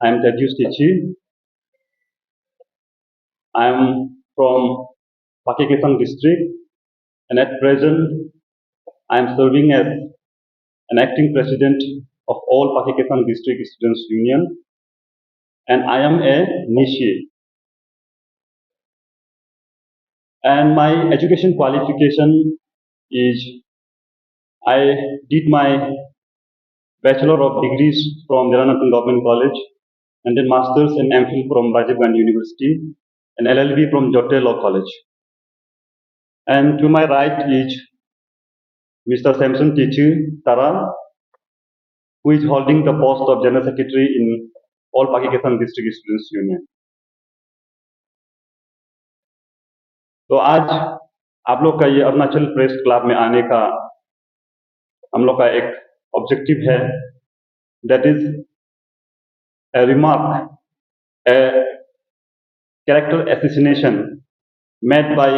I am Tejius Tichi. I am from Pakistan district, and at present I am serving as an acting president of all Pakistan District Students Union, and I am a niche. And my education qualification is I did my Bachelor of Degrees from Jalanathan Government College, and then Masters and MPhil from Rajiv Gandhi University, and LLB from Jotte Law College. And to my right is Mr. Samson Tichi Tara, who is holding the post of General Secretary in All Pakistan District Students Union. तो आज आप लोग का ये Arunachal press club में आने का हम लोग का एक ऑब्जेक्टिव है, that is a remark, a character assassination made by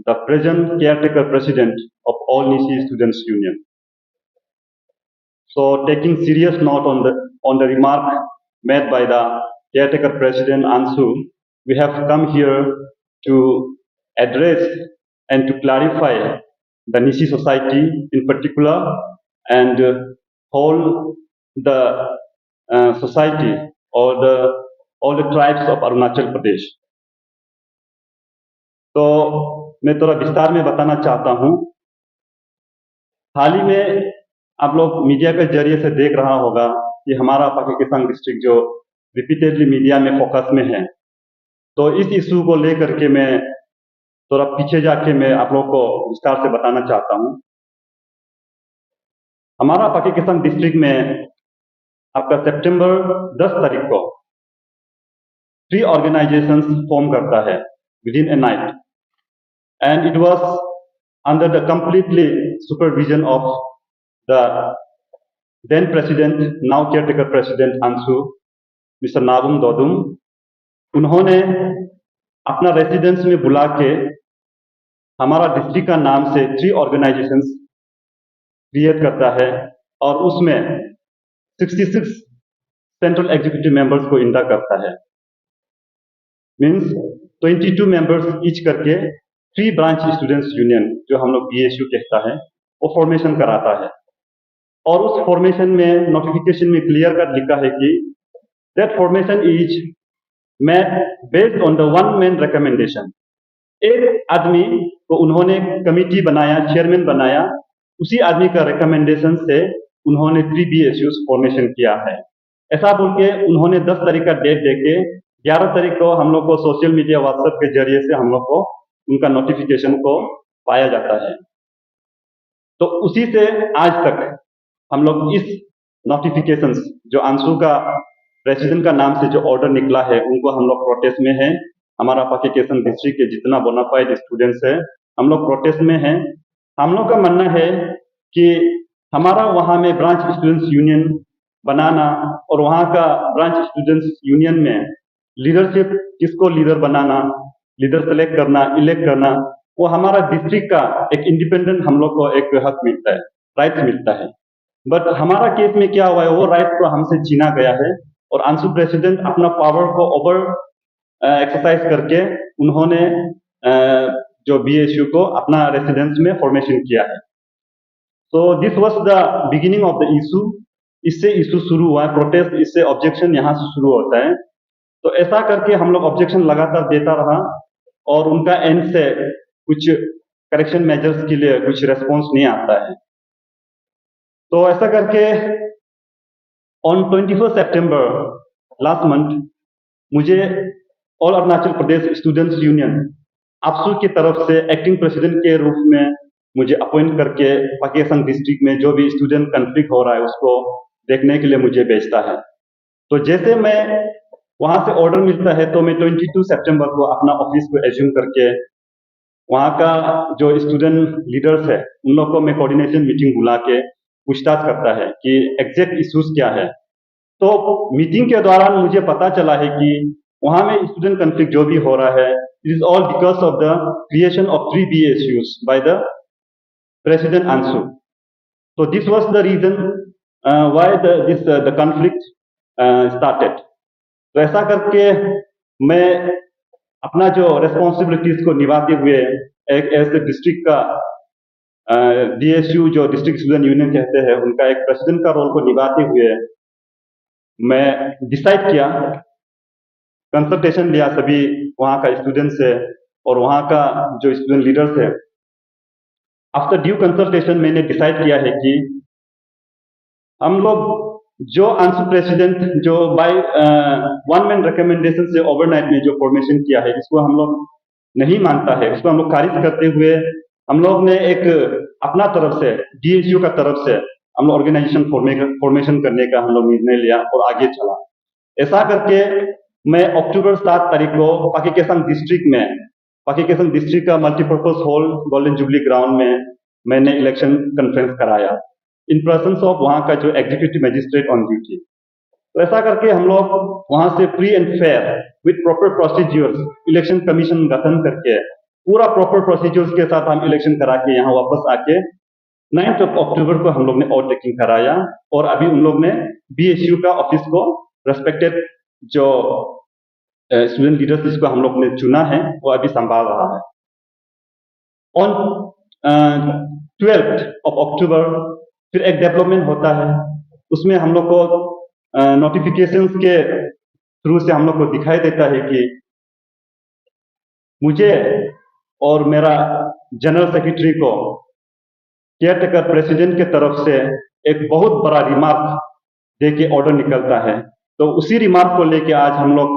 the present caretaker president of All Nishi Students Union. So, taking serious note on the remark made by the caretaker president Ansu, we have come here to address and to clarify the Nishi society in particular and whole the society or all the tribes of Arunachal Pradesh. तो मैं थोड़ा विस्तार में बताना चाहता हूं। हाल ही में आप लोग मीडिया के जरिए से देख रहा होगा कि हमारा पाकिस्तान डिस्ट्रिक्ट जो रिपीटेडली मीडिया में फोकस में है, तो इस इशू को लेकर के मैं थोड़ा पीछे जाके मैं आप लोग को विस्तार से बताना चाहता हूं। हमारा पाकिस्तान डिस्ट्रिक्ट में आपका सितंबर 10 तारीख को 3 ऑर्गेनाइजेशंस फॉर्म करता है within a night, and it was under the completely supervision of the then president, now caretaker president Anshu, mister Nabum Dodum. उन्होंने अपना रेसिडेंस में बुला के हमारा डिस्ट्रिक्ट का नाम से 3 ऑर्गेनाइजेशंस क्रिएट करता है और उसमें 66 सेंट्रल एग्जीक्यूटिव मेंबर्स को इंदा करता है, मींस 22 मेंबर्स ईच करके 3 ब्रांच स्टूडेंट्स यूनियन जो हम लोग BSU कहता है वो फॉर्मेशन कराता है। और उस फॉर्मेशन में नोटिफिकेशन में क्लियर कट लिखा है कि that formation is made based on the one man recommendation. एक आदमी को उन्होंने कमिटी बनाया, चेयरमैन बनाया, उसी आदमी का रिकमेंडेशन से उन्होंने 3 BSUs फॉर्मेशन किया है। ऐसा बोल के उन्होंने 10 तारीख का डेट देके 11 तारीख को हम लोग को सोशल मीडिया व्हाट्सएप के जरिए से हम लोग को उनका नोटिफिकेशन को पाया जाता है। तो उसी से आज तक हम लोग इस नोटिफिकेशंस जो अंशु का प्रेसिडेंट का नाम से जो ऑर्डर निकला है उनको हम लोग प्रोटेस्ट में हैं। हमारा पाकिस्तान डिस्ट्रिक्ट के जितना बोनाफाइड स्टूडेंट्स है हम लोग प्रोटेस्ट में हैं। हम लोग का मानना है कि हमारा वहां में ब्रांच स्टूडेंट्स यूनियन बनाना और वहां का ब्रांच स्टूडेंट्स यूनियन में लीडरशिप, किसको लीडर बनाना, लीडर सेलेक्ट करना, इलेक्ट करना, वो हमारा डिस्ट्रिक्ट का एक इंडिपेंडेंट हम लोग को एक हक मिलता है, राइट्स मिलता है। बट हमारा केस में क्या हुआ है, वो राइट को हमसे छीना गया है और अंशु प्रेसिडेंट अपना पावर को ओवर एक्सरसाइज करके उन्होंने जो BSU को अपना रेसिडेंस में फॉर्मेशन किया है। So this was the beginning of the issue. इससे इशू शुरू हुआ है, प्रोटेस्ट इससे ऑब्जेक्शन यहाँ से शुरू होता है। तो ऐसा करके हम लोग ऑब्जेक्शन लगातार देता रहा और उनका एंड से कुछ करेक्शन मेजर्स के लिए कुछ रेस्पॉन्स नहीं आता है। तो ऐसा करके ऑन 21 सितंबर लास्ट मंथ मुझे all Arunachal Pradesh students union APSU की तरफ से एक्टिंग प्रेसिडेंट के रूप में मुझे अपॉइंट करके पाकिस्तान डिस्ट्रिक्ट में जो भी स्टूडेंट कन्फ्लिक्ट हो रहा है उसको देखने के लिए मुझे भेजता है। तो जैसे मैं वहां से ऑर्डर मिलता है तो मैं 22 सितंबर को अपना ऑफिस को एज्यूम करके वहां का जो स्टूडेंट लीडर्स है उन लोग को मैं कोऑर्डिनेशन मीटिंग बुला के पूछताछ करता है कि एग्जैक्ट इश्यूज क्या है। तो मीटिंग के दौरान मुझे पता चला है कि वहां में स्टूडेंट कन्फ्लिक्ट जो भी हो रहा है, it is all because of the creation of 3 BSUs by the President Ansu. So this was the reason why the conflict started. तो ऐसा करके मैं अपना जो रेस्पॉन्सिबिलिटीज को निभाते हुए एक ऐसे डिस्ट्रिक्ट का डीएसयू जो डिस्ट्रिक्ट स्टूडेंट यूनियन कहते हैं उनका एक प्रेसिडेंट का रोल को निभाते हुए मैं डिसाइड किया, कंसल्टेशन लिया सभी वहाँ का स्टूडेंट से और वहाँ का जो स्टूडेंट लीडर्स है। आफ्टर ड्यू कंसल्टेशन मैंने डिसाइड किया है कि हम लोग जो आंसू प्रेसिडेंट जो बाय वन मैन रिकमेंडेशन से ओवरनाइट में जो फॉर्मेशन किया है इसको हम लोग नहीं मानता है, उसको हम लोग खारिज करते हुए हम लोग ने एक अपना तरफ से डीएसयू का तरफ से हम लोग ऑर्गेनाइजेशन फॉर्मेशन करने का हम लोग निर्णय लिया और आगे चला। ऐसा करके मैं अक्टूबर 7 तारीख को पाकिकेसंग डिस्ट्रिक्ट का multipurpose hall golden jubilee ground में मैंने इलेक्शन कॉन्फ्रेंस कराया इन प्रेजेंस ऑफ वहाँ का जो एग्जीक्यूटिव मजिस्ट्रेट ऑन ड्यूटी। तो ऐसा करके हम लोग वहाँ से free and fair with proper procedures election commission गठन करके पूरा प्रॉपर प्रोसीजर्स के साथ हम इलेक्शन करा के यहाँ वापस आके 9 अक्टूबर को हम लोग ने वोट टेकिंग कराया और अभी उन लोग ने बीएसयू का ऑफिस को रेस्पेक्टेड जो स्टूडेंट लीडर्स जिसको हम लोग ने चुना है वो अभी संभाल रहा है। ऑन 12 अक्टूबर फिर एक डेवलपमेंट होता है, उसमें हम लोग को नोटिफिकेशंस के थ्रू से हम लोग को दिखाई देता है कि मुझे और मेरा जनरल सेक्रेटरी को केयरटेकर प्रेसिडेंट के तरफ से एक बहुत बड़ा रिमार्क दे के ऑर्डर निकलता है। तो उसी रिमार्क को लेके आज हम लोग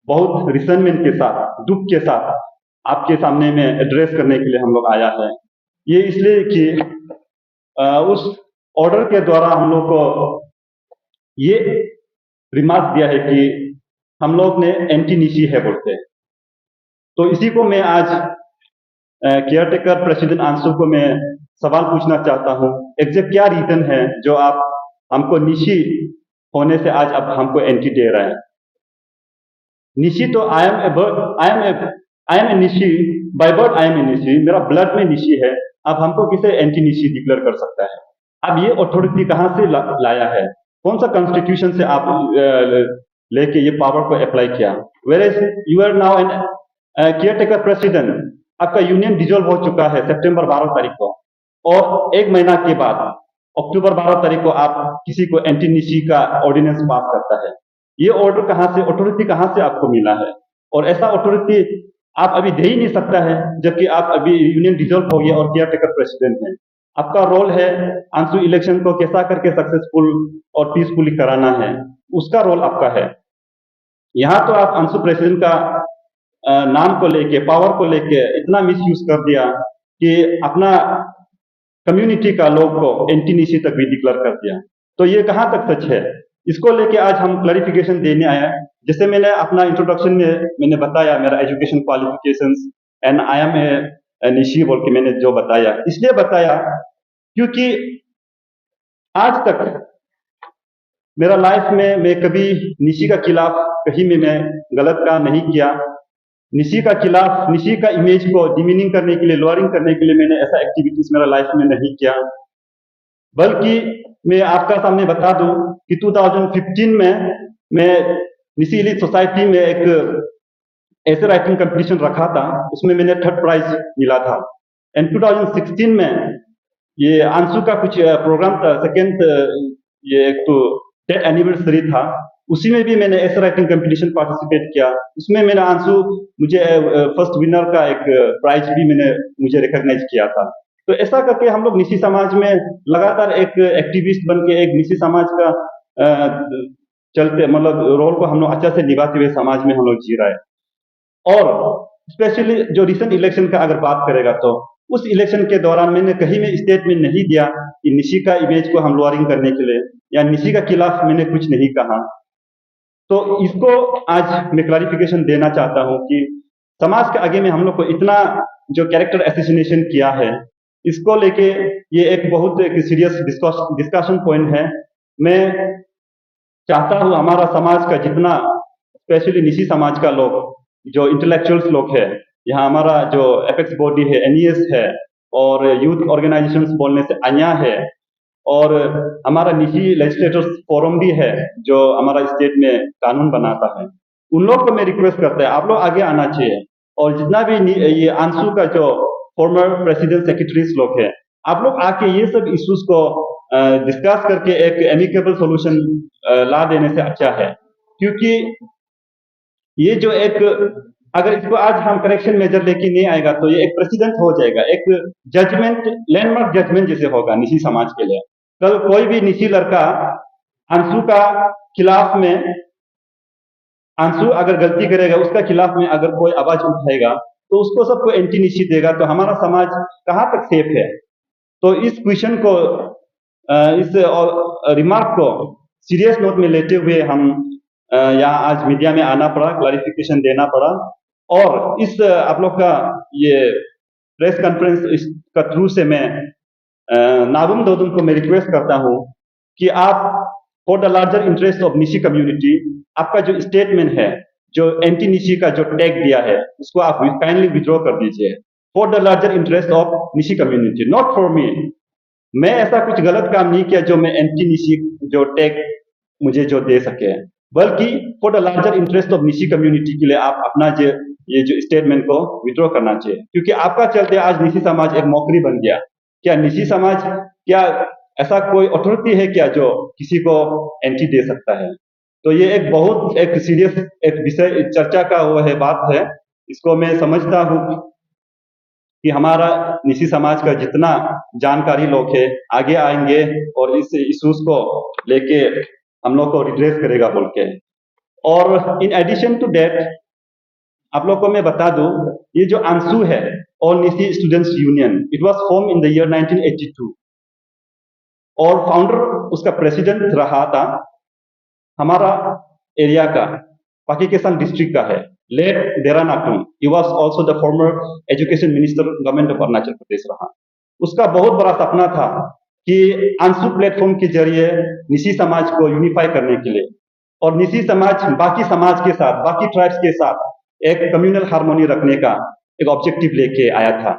बहुत रिसेंटमेंट के साथ दुख के साथ आपके सामने में एड्रेस करने के लिए हम लोग आया है। ये इसलिए कि उस ऑर्डर के द्वारा हम लोग को ये रिमार्क दिया है कि हम लोग ने एंटी निशी है बोलते हैं। तो इसी को मैं आज केयरटेकर प्रेसिडेंट आंसू को मैं सवाल पूछना चाहता हूं, एग्जैक्ट क्या रीजन है जो आप हमको निशी होने से आज अब हमको एंटी दे रहे हैं? निशी तो I am a Nishi by birth, I am a Nishi, मेरा ब्लड में निशी है। अब हमको किसे एंटी निशी डिक्लेयर कर सकता है? अब ये अथॉरिटी कहां से लाया है? कौन सा कॉन्स्टिट्यूशन से आप लेके ये पावर को अप्लाई किया? Where you are now an caretaker president, आपका यूनियन डिसॉल्व हो चुका है सितंबर 12 तारीख को और एक महीना के बाद अक्टूबर 12 तारीख को आप किसी को एंटी निशी का ऑर्डिनेंस पास करता है। ये ऑर्डर कहां से, अथॉरिटी कहां से आपको मिला है? और ऐसा अथॉरिटी आप अभी दे ही नहीं सकता है जबकि आप अभी यूनियन डिसॉल्व हो गया और केयरटेकर प्रेसिडेंट हैं। आपका रोल है आंसू इलेक्शन को कैसा करके सक्सेसफुल और पीसफुली कराना है, उसका रोल आपका है। यहाँ तो आप आंसू प्रेसिडेंट का नाम को लेके, पावर को लेके इतना मिसयूज कर दिया कि अपना कम्युनिटी का लोग को एंटी निशी तक भी डिक्लेयर कर दिया। तो ये कहां तक सच है? इसको लेके आज हम क्लैरिफिकेशन देने आए हैं। जैसे मैंने अपना इंट्रोडक्शन में मैंने बताया मेरा education qualifications and I am a Nishi बोल के मैंने जो बताया, इसलिए बताया क्योंकि आज तक मेरा लाइफ में मैं कभी निशी का खिलाफ कहीं में मैं गलत काम नहीं किया। निशी का खिलाफ, निशी का इमेज को डिमीनिंग करने के लिए, लोअरिंग करने के लिए मैंने ऐसा एक्टिविटीज मेरा लाइफ में नहीं किया। बल्कि मैं आपका सामने बता दूं कि 2015 में मैं निशी एलीट सोसाइटी में एक ऐसे राइटिंग कंपटीशन रखा था, उसमें मैंने 3rd प्राइज मिला था। एंड 2016 में ये आंसू का कुछ प्रोग्राम था, सेकेंड ये एक तो 10th एनिवर्सरी था, उसी में भी मैंने ऐसे राइटिंग कंपटीशन पार्टिसिपेट किया। उसमें मेरा आंसू मुझे फर्स्ट विनर का एक प्राइज भी मुझे रिकॉग्नाइज किया था। तो ऐसा करके हम लोग निशी समाज में लगातार एक एक्टिविस्ट बन के एक निशी समाज का चलते मतलब रोल को हम लोग अच्छा से निभाते हुए समाज में हम लोग जी रहे हैं। और स्पेशली जो रिसेंट इलेक्शन का अगर बात करेगा तो उस इलेक्शन के दौरान मैंने कहीं में स्टेटमेंट नहीं दिया कि निशी का इमेज को हम लोअरिंग करने के लिए या निशी का खिलाफ मैंने कुछ नहीं कहा। तो इसको आज मैं क्लैरिफिकेशन देना चाहता हूं कि समाज के आगे में हम लोग को इतना जो कैरेक्टर असैसिनेशन किया है, इसको लेके ये एक बहुत एक सीरियस डिस्कशन पॉइंट है। मैं चाहता हूं हमारा समाज का जितना स्पेशली निशी समाज का लोग जो इंटेलेक्चुअल्स लोग है, यहाँ हमारा जो एपेक्स बॉडी है एनईएस है और यूथ ऑर्गेनाइजेशंस बोलने से अन्या है और हमारा निशी लेजिस्लेटर्स फोरम भी है जो हमारा स्टेट में कानून बनाता है। उन लोग को मैं रिक्वेस्ट करता है आप लोग आगे आना चाहिए, और जितना भी ये आंसू का जो फॉर्मर प्रेसिडेंट सेक्रेटरीज लोग है, आप लोग आके ये सब इश्यूज को डिस्कस करके एक एमिकेबल सॉल्यूशन ला देने से अच्छा है। क्योंकि ये जो एक, अगर इसको आज हम करेक्शन मेजर लेके नहीं आएगा तो ये एक प्रेसिडेंट हो जाएगा, एक जजमेंट, लैंडमार्क जजमेंट जैसे होगा निशी समाज के लिए। कल कोई भी निशी लड़का अंशु का खिलाफ में, अंशु अगर गलती करेगा उसका खिलाफ में अगर कोई आवाज उठाएगा तो उसको सबको एंटी निशी देगा, तो हमारा समाज कहाँ तक सेफ है। तो इस क्वेश्चन को, इस रिमार्क को सीरियस नोट में लेते हुए हम यहाँ आज मीडिया में आना पड़ा, क्लैरिफिकेशन देना पड़ा। और इस आप लोग का ये प्रेस कॉन्फ्रेंस का थ्रू से मैं नाबम दोदुम को मैं रिक्वेस्ट करता हूँ कि आप for the larger interest of Nishi community, आपका जो स्टेटमेंट है, जो एंटी निशी का जो टैग दिया है, उसको आप काइंडली विड्रॉ कर दीजिए। For the larger interest of Nishi community, not for me. मैं ऐसा कुछ गलत काम नहीं किया जो मैं एंटी निशी जो टैग मुझे जो दे सके, बल्कि for the larger interest of Nishi community के लिए आप अपना जो ये जो स्टेटमेंट को विड्रॉ करना चाहिए। क्योंकि आपका चलते आज निशी समाज एक मौकरी बन गया। क्या निशी समाज, क्या ऐसा कोई अथॉरिटी है क्या जो किसी को एंटी दे सकता है? तो ये एक बहुत एक सीरियस एक विषय चर्चा का वो है, बात है। इसको मैं समझता हूँ कि हमारा निशी समाज का जितना जानकारी लोग है आगे आएंगे और इस इश्यूज को लेके हम लोग को रिड्रेस करेगा बोल के। और इन एडिशन टू दैट आप लोग को मैं बता दूं, ये जो आंसू है, all Nishi students union, it was form in the year 1982 और फाउंडर उसका प्रेसिडेंट रहा था हमारा एरिया का, पाकिस्तान डिस्ट्रिक्ट का है, late Dera Natung. He was also the former education minister government of Arunachal Pradesh रहा। उसका बहुत बड़ा सपना था कि आंसू प्लेटफॉर्म के जरिए निशी समाज को यूनिफाई करने के लिए, और निशी समाज बाकी समाज के साथ, बाकी ट्राइब्स के साथ एक कम्युनल हार्मोनी रखने का एक ऑब्जेक्टिव लेके आया था।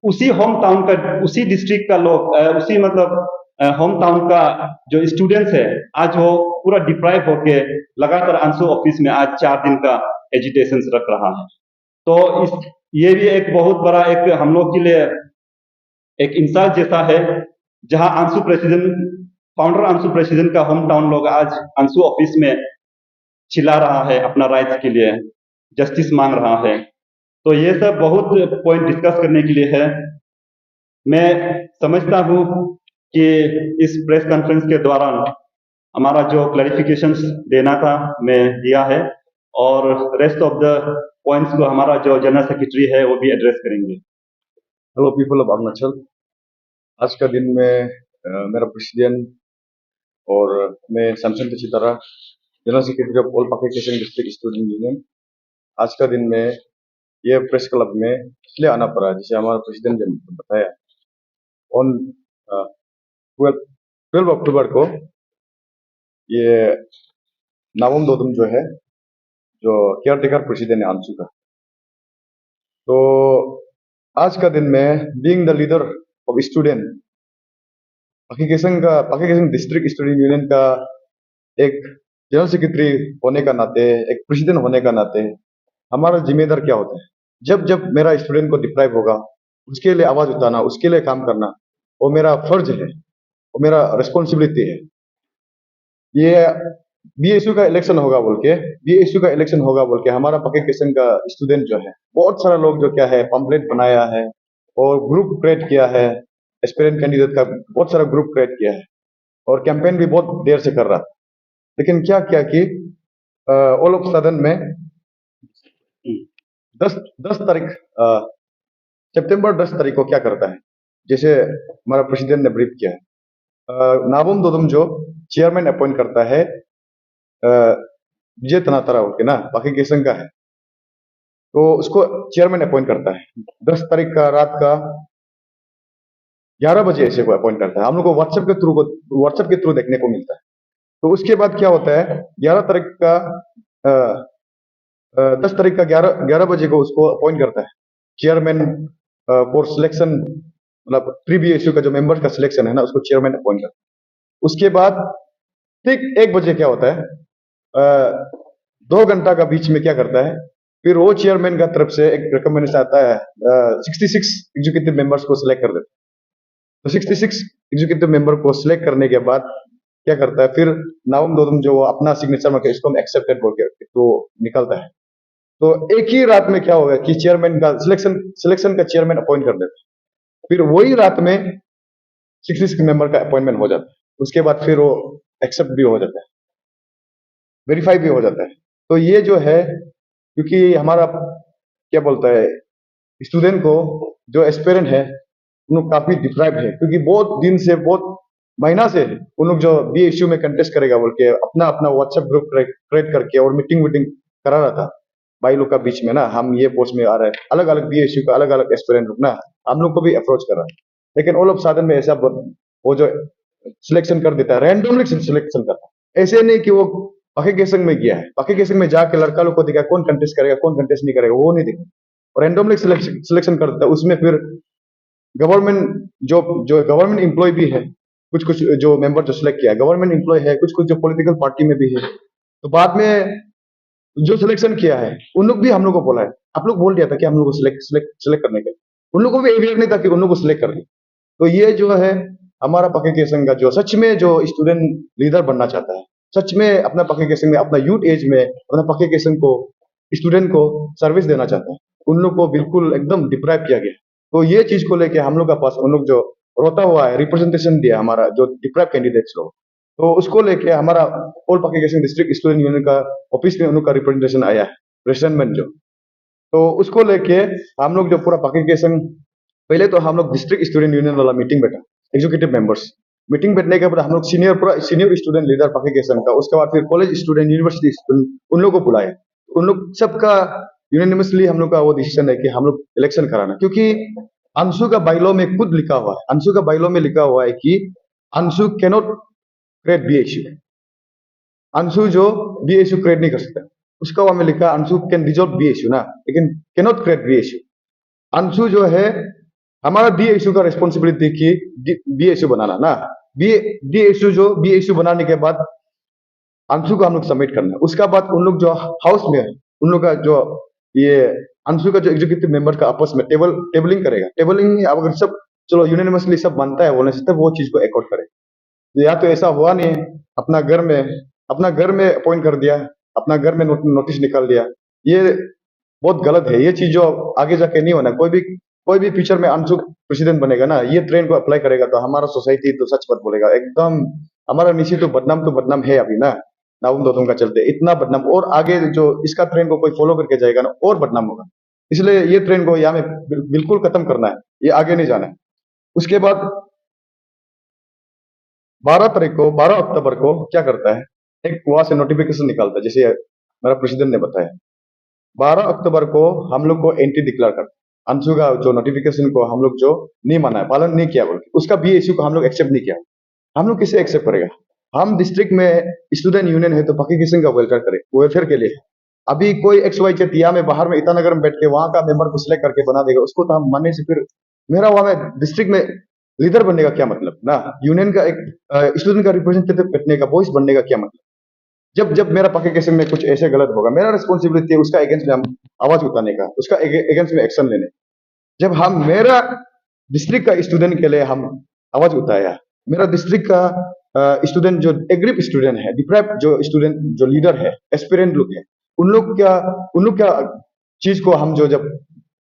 उसी होम टाउन का, उसी डिस्ट्रिक्ट का लोग, उसी मतलब होम टाउन का जो स्टूडेंट्स है, आज वो पूरा डिप्राइव होके लगातार आंसू ऑफिस में आज 4 दिन का एजुटेशन रख रहा है। तो इस ये भी एक बहुत बड़ा एक हम लोग के लिए एक इंसाफ जैसा है, जहां आंसू प्रेसिडेंट, फाउंडर आंसू प्रेसिडेंट का होम टाउन लोग आज आंसू ऑफिस में चिल्ला रहा है, अपना राइट्स के लिए जस्टिस मांग रहा है। तो ये सब बहुत पॉइंट डिस्कस करने के लिए है। मैं समझता हूँ कि इस प्रेस कॉन्फ्रेंस के दौरान हमारा जो क्लैरिफिकेशंस देना था मैं दिया है, और रेस्ट ऑफ द पॉइंट्स को हमारा जो जनरल सेक्रेटरी है वो भी एड्रेस करेंगे। हेलो पीपल ऑफ अरुणाचल, आज का दिन में मेरा प्रेसिडेंट और मैं Samson Chitara, general secretary of all Pakke Kesang district student union, आज का दिन में ये प्रेस क्लब में इसलिए आना पड़ा जिसे हमारा प्रेसिडेंट ने बताया। ऑन 12 अक्टूबर को ये नाबम दोदुम जो है, जो केयर टेकर प्रेसिडेंट है आंसू का, तो आज का दिन में being the leader of student, Pakke Kesang district student union का एक जनरल सेक्रेटरी होने का नाते, एक प्रेसिडेंट होने का नाते हमारा जिम्मेदार क्या होता है, जब जब मेरा स्टूडेंट को डिप्राइव होगा उसके लिए आवाज उठाना, उसके लिए काम करना, वो मेरा फर्ज है, वो मेरा रिस्पॉन्सिबिलिटी है। ये बीएसयू का इलेक्शन होगा बोल के हमारा पाके केसंग का स्टूडेंट जो है, बहुत सारा लोग जो क्या है पम्पलेट बनाया है और ग्रुप क्रिएट किया है, एस्पिरेंट कैंडिडेट का बहुत सारा ग्रुप क्रिएट किया है और कैंपेन भी बहुत देर से कर रहा था। लेकिन क्या किया कि ऑल ऑफ सडन में 10 तारीख सितंबर 10 तारीख को क्या करता है, जैसे हमारा प्रेसिडेंट ने ब्रीफ किया है, नाबम दोदुम जो चेयरमैन अपॉइंट करता है विजय तनातरा होके ना, पाके केसंग का है, तो उसको चेयरमैन अपॉइंट करता है 10 तारीख का रात का 11 बजे ऐसे को अपॉइंट करता है। हम लोग को व्हाट्सएप के थ्रू देखने को मिलता है। तो उसके बाद क्या होता है, 11 तारीख का 10 तारीख का 11 बजे को उसको अपॉइंट करता है चेयरमैन फॉर सिलेक्शन, मतलब 3BSU का जो मेंबर्स का सिलेक्शन है ना, उसको चेयरमैन अपॉइंट करता है। उसके बाद ठीक 1 बजे क्या होता है, 2 घंटा का बीच में क्या करता है, फिर वो चेयरमैन का तरफ से एक रिकमेंडेशन आता है, 66 एग्जीक्यूटिव मेंबर्स को सिलेक्ट कर देते हैं। तो 66 एग्जीक्यूटिव मेंबर को सिलेक्ट करने के बाद क्या करता है, फिर नावम दोदम जो अपना सिग्नेचर में इसको हम एक्सेप्टेड बोल के तो निकलता है। तो एक ही रात में क्या होगा कि चेयरमैन का सिलेक्शन का चेयरमैन अपॉइंट कर देते हैं, फिर वही रात में 66 मेंबर का अपॉइंटमेंट हो जाता है, उसके बाद फिर वो एक्सेप्ट भी हो जाता है, वेरीफाई भी हो जाता है। तो ये जो है, क्योंकि हमारा क्या बोलता है, स्टूडेंट को जो एस्पिरेंट है उन लोग काफी डिप्राइव है, क्योंकि बहुत दिन से, बहुत महीना से उन लोग जो बी इश्यू में कंटेस्ट करेगा बोल के अपना अपना व्हाट्सएप ग्रुप क्रिएट करके और मीटिंग वीटिंग करा रहा था भाई लोग का बीच में ना, हम ये पोस्ट में आ रहे हैं, अलग अलग बी इश्यू का अलग अलग एस्पिरेंट लोग ना हम लोग को भी अप्रोच कर रहा है। लेकिन वो लोग साधन में ऐसा वो जो सिलेक्शन कर देता है, रैंडमली सिलेक्शन करता है, ऐसे नहीं कि वो पाके केसंग में गया है, पाके केसंग में जाके लड़का लोग को देखा कौन कंटेस्ट करेगा कौन कंटेस्ट नहीं करेगा, वो नहीं देखा, रैंडमली सिलेक्शन कर देता है। उसमें फिर गवर्नमेंट जो गवर्नमेंट एम्प्लॉय भी है, कुछ कुछ जो मेंबर जो सिलेक्ट किया है गवर्नमेंट एम्प्लॉय है, कुछ कुछ जो पॉलिटिकल पार्टी में भी है। तो बाद में जो सिलेक्शन किया है उन लोग भी हम लोग को बोला है, आप लोग बोल दिया था कि हम लोग को सिलेक्ट करने के लिए, उन लोग को भी अवेयर नहीं था कि उन लोग को सिलेक्ट कर लिया। तो ये जो है हमारा पाके केसंग का जो सच में जो स्टूडेंट लीडर बनना चाहता है, सच में अपना पाके केसंग में अपना यूथ एज में अपना पाके केसंग को स्टूडेंट को सर्विस देना चाहता है, उन लोग को बिल्कुल एकदम डिप्राइव किया गया। तो ये चीज को लेके हम लोग का पास उन लोग जो रोता हुआ है रिप्रेजेंटेशन दिया हमारा जो डिप्राइव कैंडिडेट्स लोग, तो उसको लेके हमारा ऑल पाके केसंग डिस्ट्रिक्ट स्टूडेंट यूनियन का ऑफिस में उन लोग का रिप्रेजेंटेशन आया है, प्रेसिडेंट जो। तो उसको लेके हम लोग जो पूरा पाके केसंग, पहले तो हम लोग डिस्ट्रिक्ट स्टूडेंट यूनियन वाला मीटिंग बैठा, एग्जीक्यूटिव मेंबर्स मीटिंग बैठने के बाद हम लोग सीनियर स्टूडेंट लीडर पाके केसंग का, उसके बाद फिर कॉलेज स्टूडेंट यूनिवर्सिटी स्टूडेंट उन लोग को बुलाया। उन लोग सबका यूनानिमसली हम लोग का वो डिसीजन है कि हम लोग इलेक्शन कराना, क्योंकि अंशु का बाइलॉ में खुद लिखा हुआ है, अंशु का बाइलॉ में लिखा हुआ है कि Anshu cannot create B issue, Anshu जो बी इश्यू क्रिएट नहीं कर सकता। उसका वहां में लिखा Anshu can dissolve B issue ना, लेकिन cannot create B issue. Anshu जो है हमारा बी इश्यू का रिस्पॉन्सिबिलिटी की बी इश्यू बनाना ना, बी इश्यू जो बी इश्यू बनाने के बाद अंशु को हम लोग सबमिट करना है। उसका बाद उन लोग जो हाउस में है उन लोग का जो ये अंशु का जो एग्जीक्यूटिव मेंबर का आपस में टेबलिंग करेगा, टेबलिंग अगर सब चलो यूनानिमसली सब मानता है बोलने से तब वो चीज को एकआउट करेगा। या तो ऐसा हुआ नहीं है, अपना घर में अपॉइंट कर दिया, अपना घर में नोटिस निकाल दिया, ये बहुत गलत है। ये चीज जो आगे जाके नहीं होना, कोई भी फ्यूचर में अंशु प्रेसिडेंट बनेगा ना, ये ट्रेंड को अप्लाई करेगा तो हमारा सोसाइटी तो सच बात बोलेगा एकदम, हमारा नीचे तो बदनाम है अभी ना, नाउम दोतों का चलते इतना बदनाम, और आगे जो इसका ट्रेंड को कोई फॉलो करके जाएगा ना और बदनाम होगा। इसलिए ये ट्रेंड को यहाँ में बिल्कुल खत्म करना है, ये आगे नहीं जाना है। उसके बाद 12 अक्टूबर को क्या करता है, एक वहां से नोटिफिकेशन निकालता है, जैसे मेरा प्रेसिडेंट ने बताया 12 अक्टूबर को हम लोग को एंटी डिक्लेयर करता है। अंशु का जो नोटिफिकेशन को हम लोग जो नहीं माना है, पालन नहीं किया बोल के, उसका बी इश्यू को हम लोग एक्सेप्ट नहीं किया। हम लोग किसे एक्सेप्ट करेगा? हम डिस्ट्रिक्ट में स्टूडेंट यूनियन है तो पाके किसिंग का वेलफेयर के लिए। अभी कोई एक्स वाई जेड या में बाहर में ईटानगर में बैठ के वहां का मेंबर को सिलेक्ट करके बना देगा, उसको तो हम मानने से फिर मेरा वहां में डिस्ट्रिक्ट में लीडर बनने का क्या मतलब ना, यूनियन का एक स्टूडेंट का रिप्रेजेंटेटिव बैठने का, वॉइस बनने का क्या मतलब? जब मेरा पाके केसिंग में कुछ ऐसे गलत होगा, मेरा रिस्पॉन्सिबिलिटी है उसका अगेंस्ट में हम आवाज उठाने का, उसका अगेंस्ट में एक्शन लेने। जब हम मेरा डिस्ट्रिक्ट का स्टूडेंट के लिए हम आवाज उठाया, मेरा डिस्ट्रिक्ट का स्टूडेंट जो एग्रीप स्टूडेंट है, डिप्राइव जो स्टूडेंट जो लीडर है, एस्पिरेंट लोग है, उन लोग क्या चीज को हम जो जब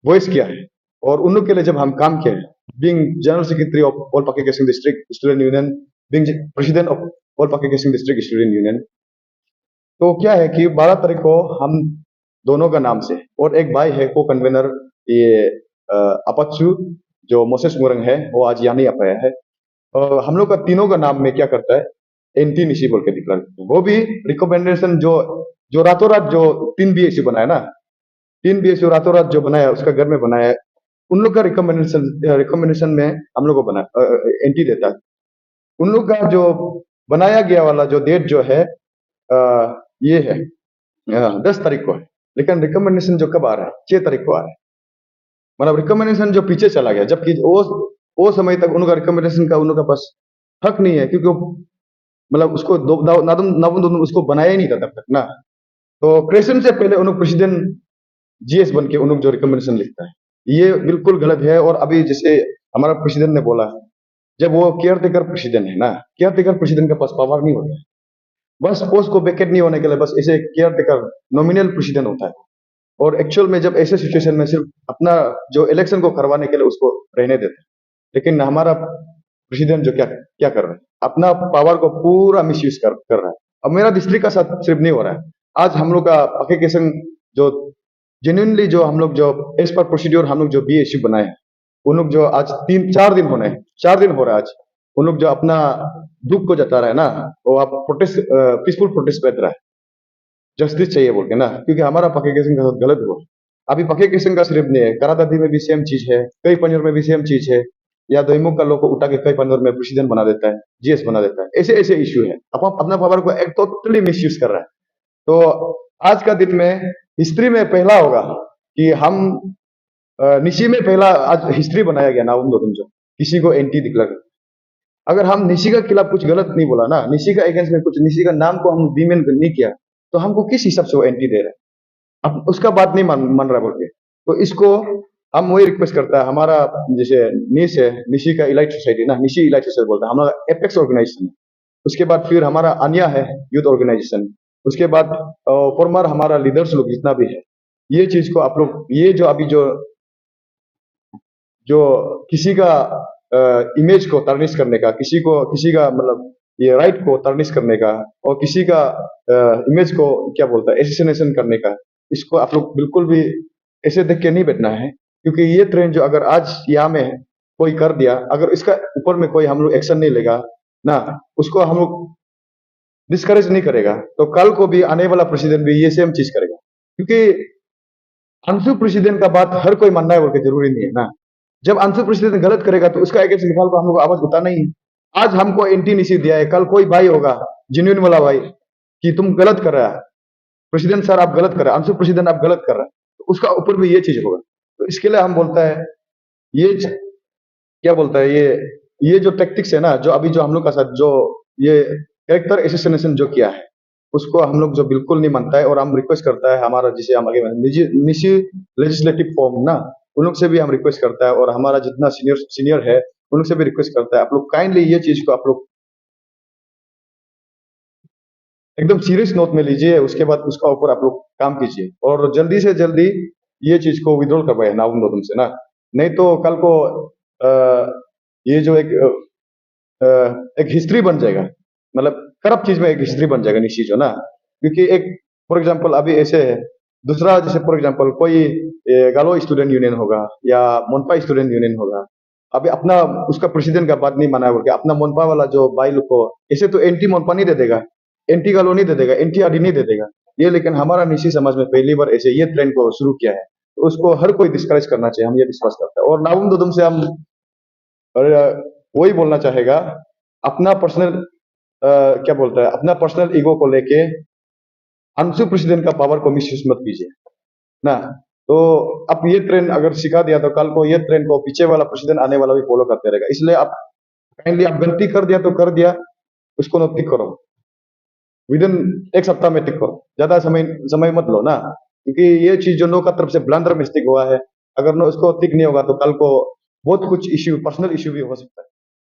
वॉइस किया है और उन लोग के लिए जब हम काम किया है, being general secretary of all Pakke casing district student union, being president of all Pakke casing district student union, तो क्या है कि 12 तारीख को हम दोनों का नाम से, और एक भाई है को कन्वेनर ये अपच्चू जो मोसेस मुरंग है, वो आज यहाँ नहीं आ पाया है। हम लोग का तीनों का नाम में क्या करता है, एंटी निशी बोल के डिक्लेयर करते हैं। वो भी रिकमेंडेशन जो रातों रात जो 3 बीएसयू बनाया ना, 3 बीएसयू रातों रात जो बनाया उसका घर में बनाया है, उन लोग का रिकमेंडेशन में हम लोग को बना एंटी देता है। उन लोग का जो बनाया गया वाला जो डेट जो है ये है 10 तारीख को है, लेकिन रिकमेंडेशन जो कब आ रहा है 6 तारीख को आ रहा है। मतलब रिकमेंडेशन जो पीछे चला गया, जबकि वो समय तक उनका रिकमेंडेशन का उनका पास हक नहीं है, क्योंकि मतलब उसको उसको बनाया ही नहीं था तब तक ना। तो क्रेशन से पहले उन प्रेसिडेंट जीएस बन के उन जो रिकमेंडेशन लिखता है, ये बिल्कुल गलत है। और अभी जैसे हमारा प्रेसिडेंट ने बोला, जब वो केयर टेकर प्रेसिडेंट है ना, केयर टेकर प्रेसिडेंट के पास पावर नहीं होता है, बस पोस्ट को वेकेट नहीं होने के लिए बस ऐसे केयर टेकर नॉमिनल प्रेसिडेंट होता है। और एक्चुअल में जब ऐसे सिचुएशन में सिर्फ अपना जो इलेक्शन को करवाने के लिए उसको रहने देते हैं। लेकिन हमारा प्रेसिडेंट जो क्या क्या कर रहा है, अपना पावर को पूरा मिसयूज कर रहा है। अब मेरा डिस्ट्रिक्ट का साथ सिर्फ नहीं हो रहा है, आज हम लोग का पके केसंग जो जेन्युइनली जो हम लोग जो एज पर प्रोसीड्योर हम लोग जो बी इश्यू बनाए हैं, उन लोग जो आज 3-4 दिन होने हैं, 4 दिन हो रहा है आज, उन लोग जो अपना दुख को जता रहा है ना, वो आप प्रोटेस्ट पीसफुल प्रोटेस्ट कर रहा है, जस्टिस चाहिए बोल के ना, क्योंकि हमारा पके केसंग का साथ गलत हुआ। अभी पके केसंग का सिर्फ नहीं है, करादादी में भी सेम चीज है, कई पंजर में भी सेम चीज है, या दोईमुख का लोग को उठा के कई पंजर में प्रेसिडेंट बना देता है, जीएस बना देता है, ऐसे ऐसे इश्यू है। अपना पावर को एक टोटली मिसयूज कर रहा है। तो आज का दिन में हिस्ट्री में पहला होगा कि हम निशी में पहला आज हिस्ट्री बनाया गया ना, उन जो किसी को एंटी डिक्लेयर। अगर हम निशी के खिलाफ कुछ गलत नहीं बोला ना, निशी का अगेंस्ट में कुछ, निशी का नाम को हम डीमेन नहीं किया, तो हमको किस हिसाब से वो एंटी दे रहा है? अब उसका बात नहीं मान रहा बोल के, तो इसको हम वही रिक्वेस्ट करता है। हमारा जैसे निश है, निशी का इलाइट सोसाइटी ना, निशी इलाइट सोसाइटी बोलता है, हमारा एपेक्स ऑर्गेनाइजेशन है। उसके बाद फिर हमारा अन्या है यूथ ऑर्गेनाइजेशन। उसके बाद फॉर्मर हमारा लीडर्स लोग जितना भी है, ये चीज को आप लोग, ये जो अभी जो जो किसी का इमेज को tarnish करने का, किसी का मतलब ये राइट को tarnish करने का, और किसी का इमेज को क्या बोलता है एसेसिनेशन करने का, इसको आप लोग बिल्कुल भी ऐसे देख के नहीं बैठना है। क्योंकि ये ट्रेंड जो अगर आज यहाँ में कोई कर दिया, अगर इसका ऊपर में कोई हम लोग एक्शन नहीं लेगा ना, उसको हम लोग डिस्करेज नहीं करेगा, तो कल को भी आने वाला प्रेसिडेंट भी ये सेम चीज करेगा। क्योंकि अंशु प्रेसिडेंट का बात हर कोई मानना है बोल के जरूरी नहीं है ना। जब अंशु प्रेसिडेंट गलत करेगा तो उसका अगेंस्ट निकाल को हम लोग आवाज उठाना ही है। आज हमको एंटी निशी दिया है, कल कोई भाई होगा जेन्युइन वाला भाई कि तुम गलत कर रहा है, प्रेसिडेंट सर आप गलत कर रहे हैं, अंशु प्रेसिडेंट आप गलत कर रहे हैं, तो उसका ऊपर भी ये चीज होगा। तो इसके लिए हम बोलता है, ये क्या बोलता है, ये जो टेक्टिक्स है ना, जो अभी जो हम लोग का साथ जो ये कैरेक्टर एसेसिनेशन जो किया है, उसको हम लोग जो बिल्कुल नहीं मानता है। और हम रिक्वेस्ट करता है हमारा, जिसे हम आगे निजी लेजिस्लेटिव फॉर्म ना, उन लोग से भी हम रिक्वेस्ट करता है, और हमारा जितना सीनियर है उन लोग से भी रिक्वेस्ट करता है, आप लोग काइंडली ये चीज को आप लोग एकदम सीरियस नोट में लीजिए। उसके बाद उसका ऊपर आप लोग काम कीजिए, और जल्दी से जल्दी ये चीज को विड्रॉल करवाए नाउन नोदम से ना, नहीं तो कल को ये जो एक हिस्ट्री बन जाएगा, मतलब करप्ट चीज में एक हिस्ट्री बन जाएगा निश्चित जो ना। क्योंकि एक फॉर एग्जांपल अभी ऐसे है, दूसरा जैसे फॉर एग्जांपल कोई गालो स्टूडेंट यूनियन होगा या मोनपा स्टूडेंट यूनियन होगा, अभी अपना उसका प्रेसिडेंट का बात नहीं माना बोल के अपना मोनपा वाला जो भाई लोग को ऐसे तो एंटी मोनपा नहीं दे देगा, एंटी गालो नहीं दे देगा, एंटी आरडी नहीं दे देगा ये। लेकिन हमारा निशी समाज में पहली बार ऐसे ये ट्रेंड को शुरू किया है, तो उसको हर कोई डिस्करेज करना चाहिए, हम ये विश्वास करते हैं। और नाउम दुदुम से हम वही बोलना चाहेगा, अपना पर्सनल क्या बोलता है, अपना पर्सनल ईगो को लेके अंशु प्रेसिडेंट का पावर को मिसयूज मत कीजिए ना। तो अब ये ट्रेंड अगर सिखा दिया तो कल को ये ट्रेंड को पीछे वाला प्रेसिडेंट आने वाला भी फॉलो करते रहेगा। इसलिए आप काइंडली आप गलती कर दिया तो कर दिया, उसको नो टिक करो, विद इन एक सप्ताह में टिक करो, ज्यादा समय मत लो ना। क्योंकि ये चीज जो नो का तरफ से ब्लंडर मिस्टेक हुआ है, अगर नो उसको टिक नहीं होगा तो कल को बहुत कुछ इश्यू, पर्सनल इश्यू भी हो सकता है।